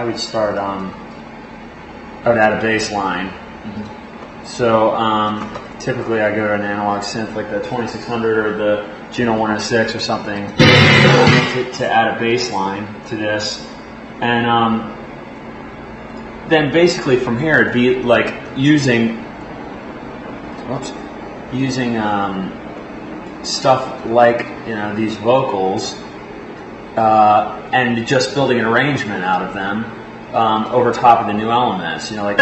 I would start. I would add a bass line. So typically I go to an analog synth like the 2600 or the Juno 106 or something to add a bass line to this, and then basically from here it'd be like using stuff like these vocals and just building an arrangement out of them over top of the new elements. Like.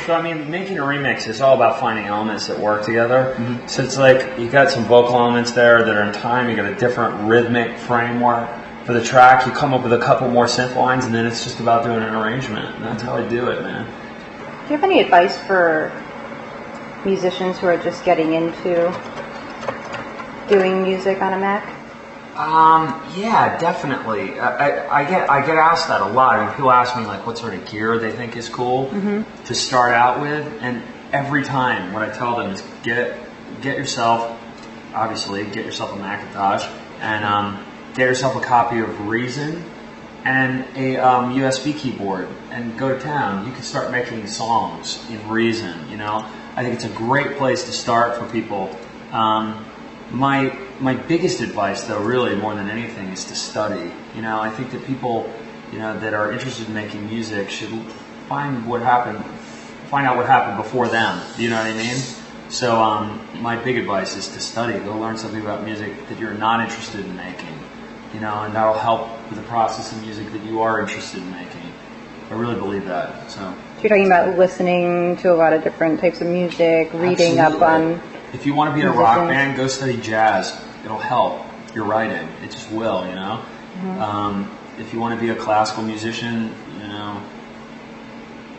So I mean, making a remix is all about finding elements that work together. Mm-hmm. So it's like you got some vocal elements there that are in time. You got a different rhythmic framework for the track. You come up with a couple more synth lines, and then it's just about doing an arrangement. And that's how I do it, man. Do you have any advice for musicians who are just getting into doing music on a Mac? Yeah, definitely. I get asked that a lot. I mean, people ask me like what sort of gear they think is cool to start out with, and every time what I tell them is get yourself a Macintosh and get yourself a copy of Reason and a USB keyboard and go to town. You can start making songs in Reason. I think it's a great place to start for people. My biggest advice, though, really more than anything, is to study. I think that people, that are interested in making music should find out what happened before them. You know what I mean? So my big advice is to study. Go learn something about music that you're not interested in making. And that'll help with the process of music that you are interested in making. I really believe that. So you're talking about listening to a lot of different types of music, reading up on. If you want to be in a rock band, go study jazz. It'll help your writing. It just will, If you want to be a classical musician,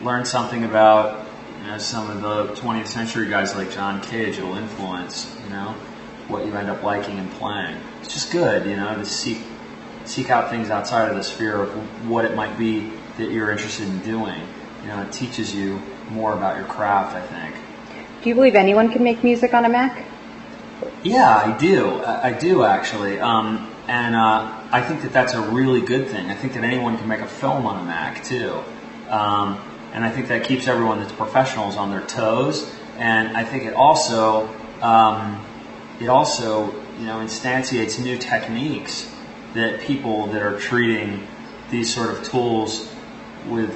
learn something about some of the 20th century guys like John Cage. It'll influence, what you end up liking and playing. It's just good, to seek out things outside of the sphere of what it might be that you're interested in doing. It teaches you more about your craft, I think. Do you believe anyone can make music on a Mac? Yeah, I do. I do, actually. And I think that that's a really good thing. I think that anyone can make a film on a Mac, too. And I think that keeps everyone that's professionals on their toes. And I think it also instantiates new techniques that people that are treating these sort of tools with,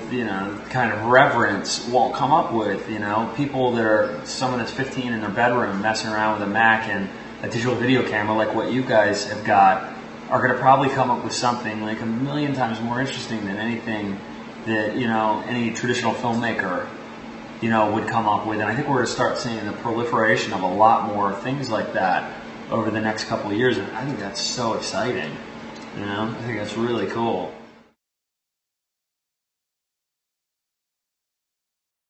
kind of reverence won't come up with, people that are, someone that's 15 in their bedroom messing around with a Mac and a digital video camera like what you guys have got are going to probably come up with something like a million times more interesting than anything that, any traditional filmmaker, would come up with. And I think we're going to start seeing the proliferation of a lot more things like that over the next couple of years. And I think that's so exciting, I think that's really cool.